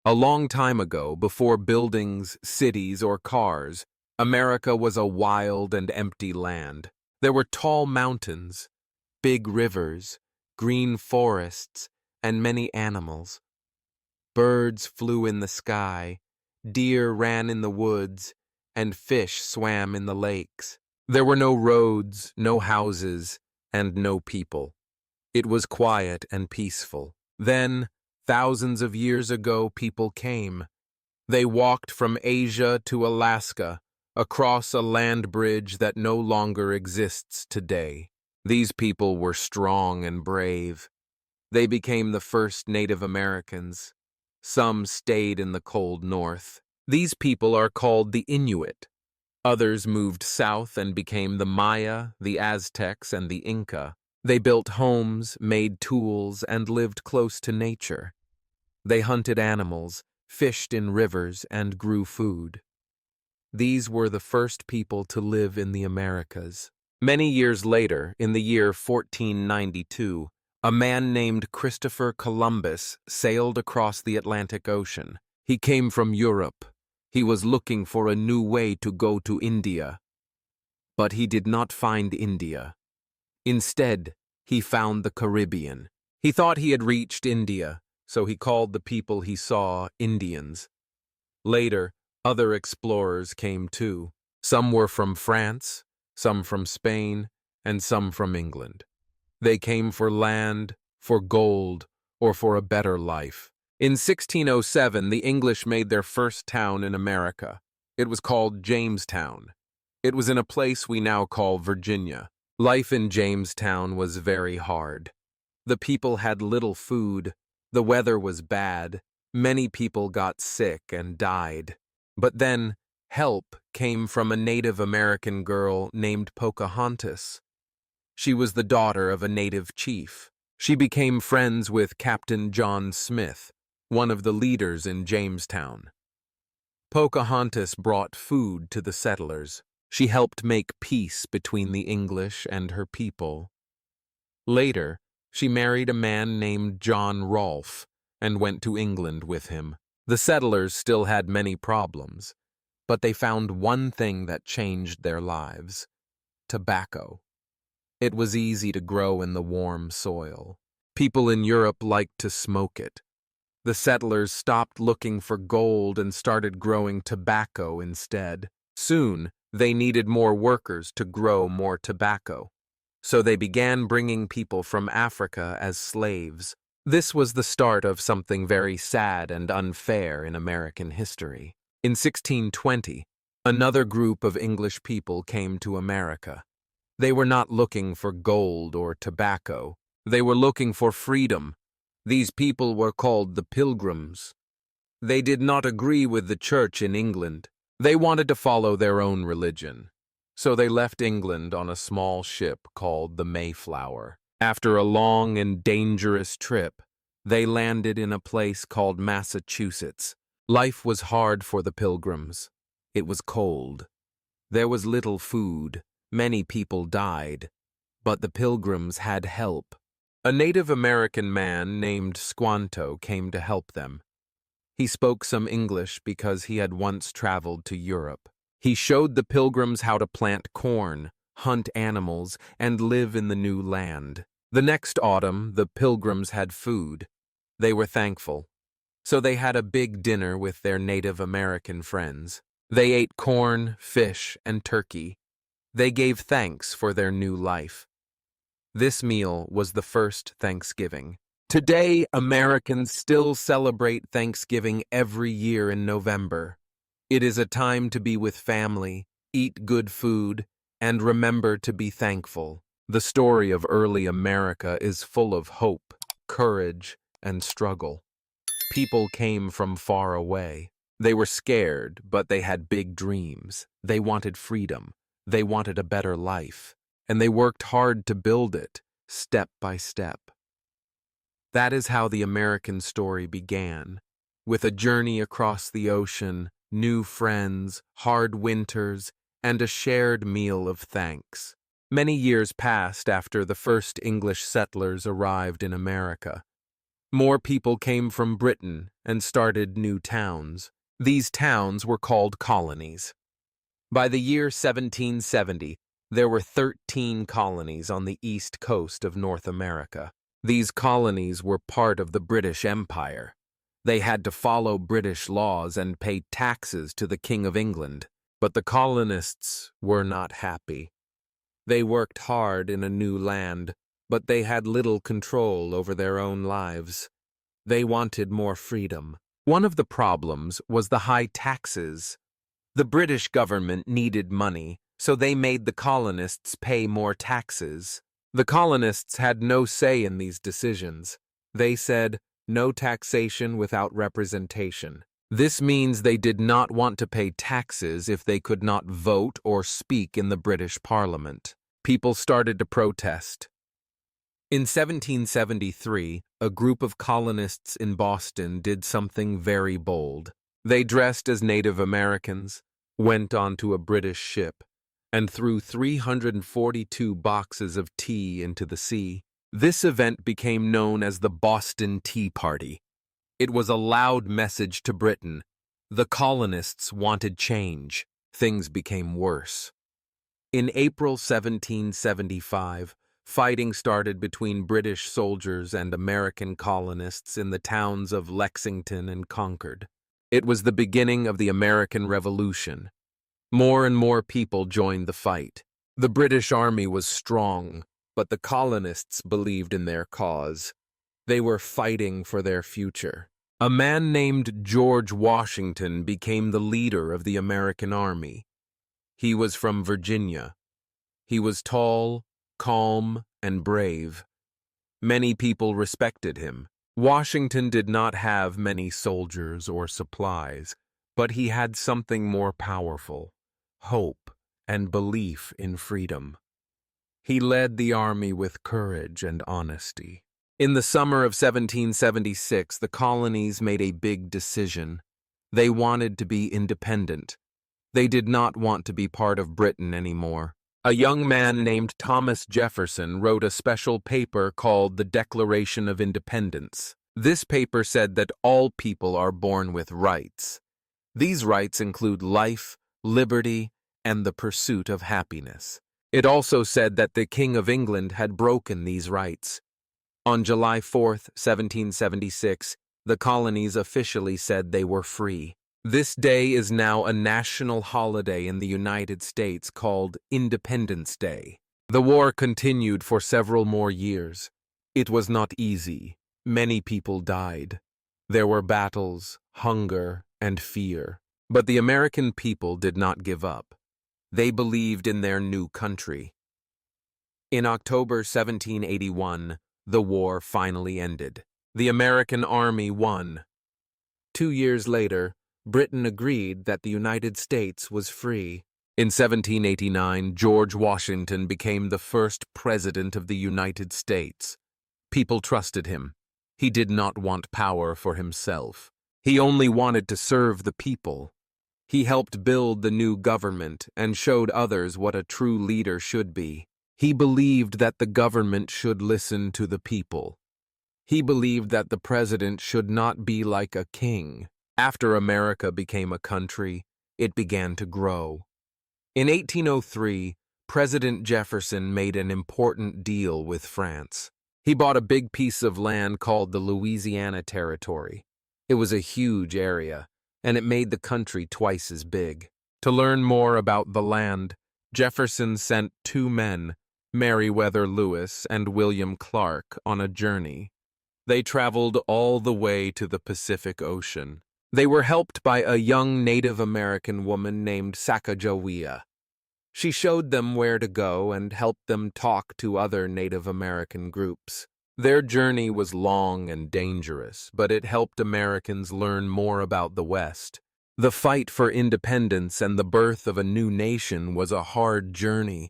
A long time ago, before buildings, cities, or cars, America was a wild and empty land. There were tall mountains, big rivers, green forests, and many animals. Birds flew in the sky, deer ran in the woods, and fish swam in the lakes. There were no roads, no houses, and no people. It was quiet and peaceful. Then, thousands of years ago, people came. They walked from Asia to Alaska, across a land bridge that no longer exists today. These people were strong and brave. They became the first Native Americans. Some stayed in the cold north. These people are called the Inuit. Others moved south and became the Maya, the Aztecs, and the Inca. They built homes, made tools, and lived close to nature. They hunted animals, fished in rivers, and grew food. These were the first people to live in the Americas. Many years later, in the year 1492, a man named Christopher Columbus sailed across the Atlantic Ocean. He came from Europe. He was looking for a new way to go to India. But he did not find India. Instead, he found the Caribbean. He thought he had reached India, so he called the people he saw Indians. Later, other explorers came too. Some were from France, some from Spain, and some from England. They came for land, for gold, or for a better life. In 1607, the English made their first town in America. It was called Jamestown. It was in a place we now call Virginia. Life in Jamestown was very hard. The people had little food, the weather was bad, many people got sick and died. But then, help came from a Native American girl named Pocahontas. She was the daughter of a native chief. She became friends with Captain John Smith, one of the leaders in Jamestown. Pocahontas brought food to the settlers. She helped make peace between the English and her people. Later, she married a man named John Rolfe and went to England with him. The settlers still had many problems, but they found one thing that changed their lives: tobacco. It was easy to grow in the warm soil. People in Europe liked to smoke it. The settlers stopped looking for gold and started growing tobacco instead. Soon, they needed more workers to grow more tobacco. So they began bringing people from Africa as slaves. This was the start of something very sad and unfair in American history. In 1620, another group of English people came to America. They were not looking for gold or tobacco. They were looking for freedom. These people were called the Pilgrims. They did not agree with the church in England. They wanted to follow their own religion. So they left England on a small ship called the Mayflower. After a long and dangerous trip, they landed in a place called Massachusetts. Life was hard for the Pilgrims. It was cold. There was little food. Many people died. But the Pilgrims had help. A Native American man named Squanto came to help them. He spoke some English because he had once traveled to Europe. He showed the Pilgrims how to plant corn, hunt animals, and live in the new land. The next autumn, the Pilgrims had food. They were thankful. So they had a big dinner with their Native American friends. They ate corn, fish, and turkey. They gave thanks for their new life. This meal was the first Thanksgiving. Today, Americans still celebrate Thanksgiving every year in November. It is a time to be with family, eat good food, and remember to be thankful. The story of early America is full of hope, courage, and struggle. People came from far away. They were scared, but they had big dreams. They wanted freedom. They wanted a better life. And they worked hard to build it, step by step. That is how the American story began, with a journey across the ocean, new friends, hard winters, and a shared meal of thanks. Many years passed after the first English settlers arrived in America. More people came from Britain and started new towns. These towns were called colonies. By the year 1770, there were 13 colonies on the east coast of North America. These colonies were part of the British Empire. They had to follow British laws and pay taxes to the King of England. But the colonists were not happy. They worked hard in a new land, but they had little control over their own lives. They wanted more freedom. One of the problems was the high taxes. The British government needed money, so they made the colonists pay more taxes. The colonists had no say in these decisions. They said, "No taxation without representation." This means they did not want to pay taxes if they could not vote or speak in the British Parliament. People started to protest. In 1773, a group of colonists in Boston did something very bold. They dressed as Native Americans, went onto a British ship, and threw 342 boxes of tea into the sea. This event became known as the Boston Tea Party. It was a loud message to Britain. The colonists wanted change. Things became worse. In April 1775, fighting started between British soldiers and American colonists in the towns of Lexington and Concord. It was the beginning of the American Revolution. More and more people joined the fight. The British Army was strong, but the colonists believed in their cause. They were fighting for their future. A man named George Washington became the leader of the American Army. He was from Virginia. He was tall, calm, and brave. Many people respected him. Washington did not have many soldiers or supplies, but he had something more powerful: hope and belief in freedom. He led the army with courage and honesty. In the summer of 1776, the colonies made a big decision. They wanted to be independent. They did not want to be part of Britain anymore. A young man named Thomas Jefferson wrote a special paper called the Declaration of Independence. This paper said that all people are born with rights. These rights include life, liberty, and the pursuit of happiness. It also said that the King of England had broken these rights. On July 4, 1776, the colonies officially said they were free. This day is now a national holiday in the United States called Independence Day. The war continued for several more years. It was not easy. Many people died. There were battles, hunger, and fear. But the American people did not give up. They believed in their new country. In October 1781, the war finally ended. The American Army won. 2 years later, Britain agreed that the United States was free. In 1789, George Washington became the first president of the United States. People trusted him. He did not want power for himself. He only wanted to serve the people. He helped build the new government and showed others what a true leader should be. He believed that the government should listen to the people. He believed that the president should not be like a king. After America became a country, it began to grow. In 1803, President Jefferson made an important deal with France. He bought a big piece of land called the Louisiana Territory. It was a huge area, and it made the country twice as big. To learn more about the land, Jefferson sent 2 men, Meriwether Lewis and William Clark, on a journey. They traveled all the way to the Pacific Ocean. They were helped by a young Native American woman named Sacagawea. She showed them where to go and helped them talk to other Native American groups. Their journey was long and dangerous, but it helped Americans learn more about the West. The fight for independence and the birth of a new nation was a hard journey.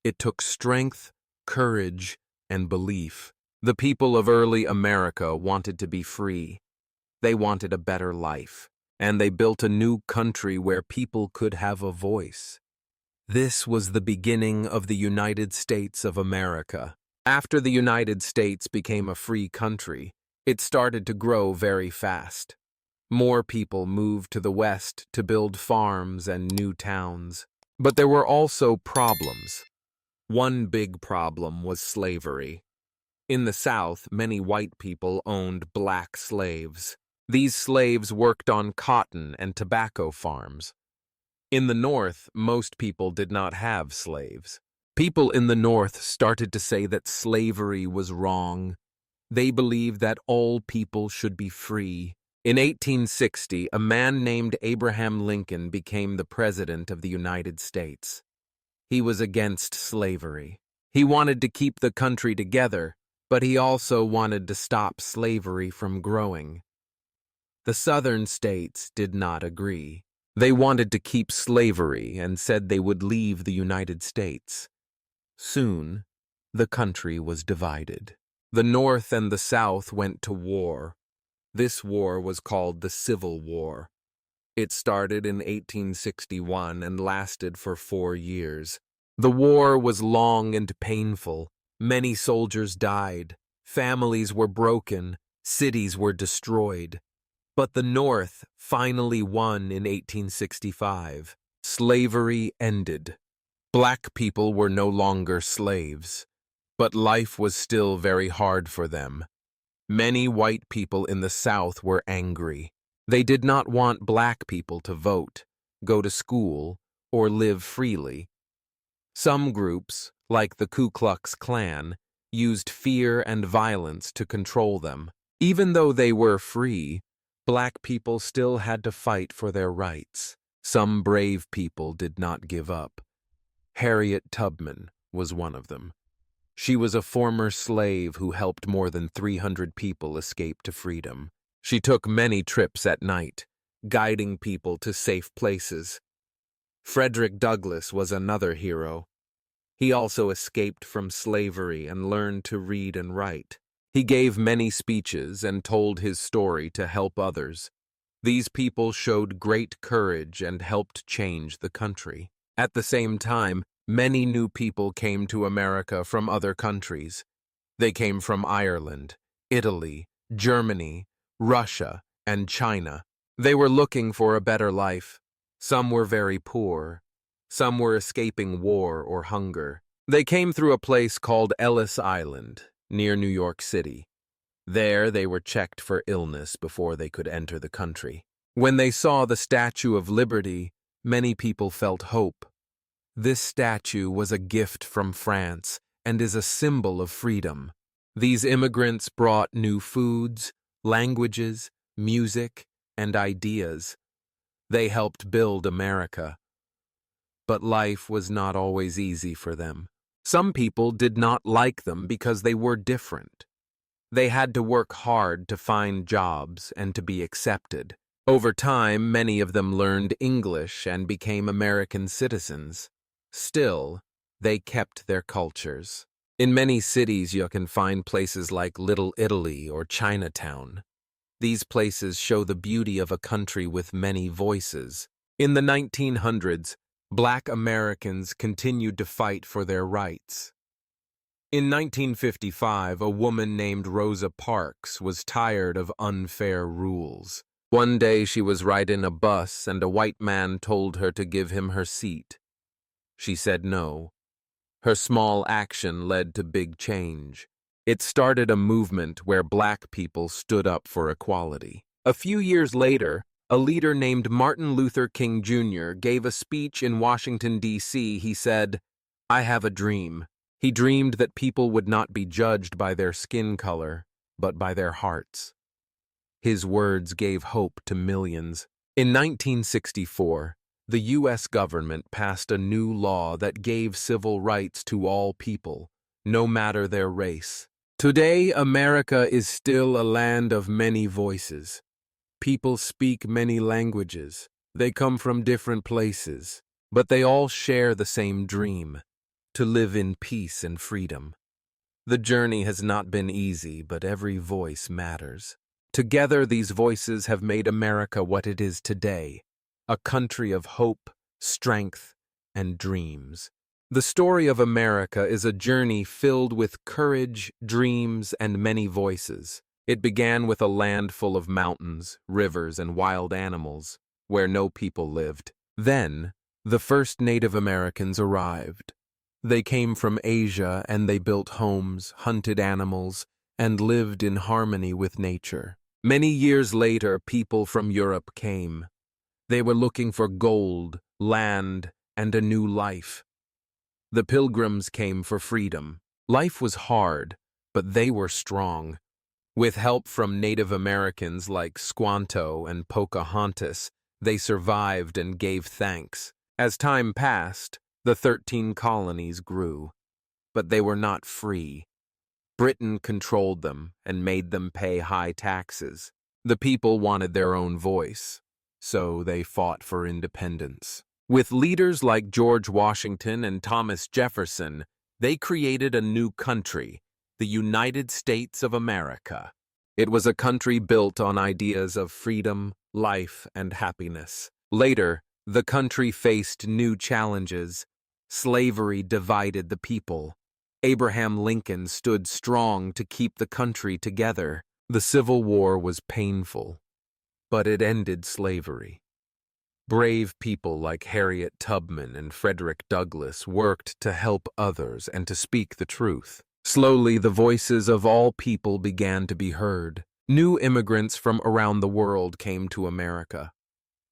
It took strength, courage, and belief. The people of early America wanted to be free. They wanted a better life, and they built a new country where people could have a voice. This was the beginning of the United States of America. After the United States became a free country, It started to grow very fast. More people moved to the West to build farms and new towns. But there were also problems. One big problem was slavery. In the South, many white people owned black slaves. These slaves worked on cotton and tobacco farms. In the North, most people did not have slaves. People in the North started to say that slavery was wrong. They believed that all people should be free. In 1860, a man named Abraham Lincoln became the President of the United States. He was against slavery. He wanted to keep the country together, but he also wanted to stop slavery from growing. The Southern states did not agree. They wanted to keep slavery and said they would leave the United States. Soon, the country was divided. The North and the South went to war. This war was called the Civil War. It started in 1861 and lasted for 4 years. The war was long and painful. Many soldiers died. Families were broken. Cities were destroyed. But the North finally won in 1865. Slavery ended. Black people were no longer slaves, but life was still very hard for them. Many white people in the South were angry. They did not want black people to vote, go to school, or live freely. Some groups, like the Ku Klux Klan, used fear and violence to control them. Even though they were free, black people still had to fight for their rights. Some brave people did not give up. Harriet Tubman was one of them. She was a former slave who helped more than 300 people escape to freedom. She took many trips at night, guiding people to safe places. Frederick Douglass was another hero. He also escaped from slavery and learned to read and write. He gave many speeches and told his story to help others. These people showed great courage and helped change the country. At the same time, many new people came to America from other countries. They came from Ireland, Italy, Germany, Russia, and China. They were looking for a better life. Some were very poor. Some were escaping war or hunger. They came through a place called Ellis Island, near New York City. There they were checked for illness before they could enter the country. When they saw the Statue of Liberty, many people felt hope. This statue was a gift from France and is a symbol of freedom. These immigrants brought new foods, languages, music, and ideas. They helped build America. But life was not always easy for them. Some people did not like them because they were different. They had to work hard to find jobs and to be accepted. Over time, many of them learned English and became American citizens. Still, they kept their cultures. In many cities, you can find places like Little Italy or Chinatown. These places show the beauty of a country with many voices. In the 1900s, Black Americans continued to fight for their rights. In 1955, a woman named Rosa Parks was tired of unfair rules. One day she was riding a bus and a white man told her to give him her seat. She said no. Her small action led to big change. It started a movement where black people stood up for equality. A few years later, a leader named Martin Luther King Jr. gave a speech in Washington, D.C. He said, "I have a dream." He dreamed that people would not be judged by their skin color, but by their hearts. His words gave hope to millions. In 1964, the U.S. government passed a new law that gave civil rights to all people, no matter their race. Today, America is still a land of many voices. People speak many languages. They come from different places, but they all share the same dream: to live in peace and freedom. The journey has not been easy, but every voice matters. Together, these voices have made America what it is today, a country of hope, strength, and dreams. The story of America is a journey filled with courage, dreams, and many voices. It began with a land full of mountains, rivers, and wild animals, where no people lived. Then, the first Native Americans arrived. They came from Asia and they built homes, hunted animals, and lived in harmony with nature. Many years later, people from Europe came. They were looking for gold, land, and a new life. The Pilgrims came for freedom. Life was hard, but they were strong. With help from Native Americans like Squanto and Pocahontas, they survived and gave thanks. As time passed, the 13 colonies grew, but they were not free. Britain controlled them and made them pay high taxes. The people wanted their own voice, so they fought for independence. With leaders like George Washington and Thomas Jefferson, they created a new country, the United States of America. It was a country built on ideas of freedom, life, and happiness. Later, the country faced new challenges. Slavery divided the people. Abraham Lincoln stood strong to keep the country together. The Civil War was painful, but it ended slavery. Brave people like Harriet Tubman and Frederick Douglass worked to help others and to speak the truth. Slowly, the voices of all people began to be heard. New immigrants from around the world came to America.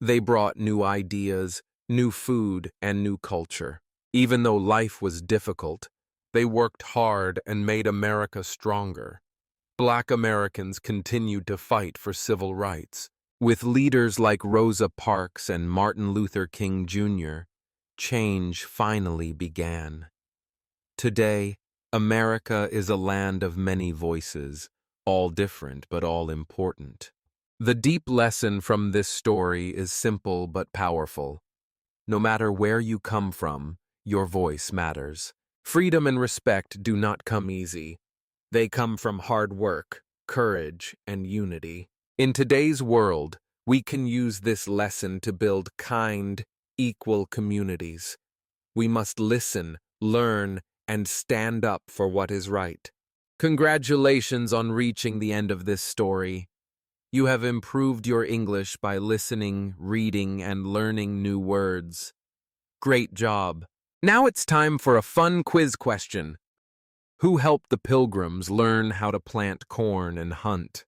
They brought new ideas, new food, and new culture. Even though life was difficult, they worked hard and made America stronger. Black Americans continued to fight for civil rights. With leaders like Rosa Parks and Martin Luther King Jr., change finally began. Today, America is a land of many voices, all different but all important. The deep lesson from this story is simple but powerful. No matter where you come from, your voice matters. Freedom and respect do not come easy. They come from hard work, courage, and unity. In today's world, we can use this lesson to build kind, equal communities. We must listen, learn, and stand up for what is right. Congratulations on reaching the end of this story. You have improved your English by listening, reading, and learning new words. Great job. Now it's time for a fun quiz question. Who helped the Pilgrims learn how to plant corn and hunt?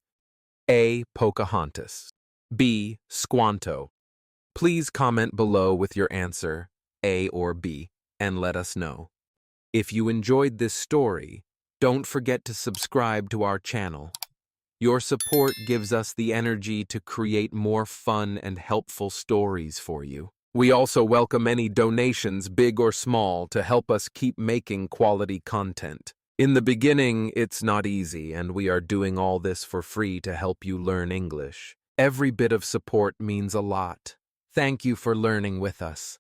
A. Pocahontas. B. Squanto. Please comment below with your answer, A or B, and let us know. If you enjoyed this story, don't forget to subscribe to our channel. Your support gives us the energy to create more fun and helpful stories for you. We also welcome any donations, big or small, to help us keep making quality content. In the beginning, it's not easy, and we are doing all this for free to help you learn English. Every bit of support means a lot. Thank you for learning with us.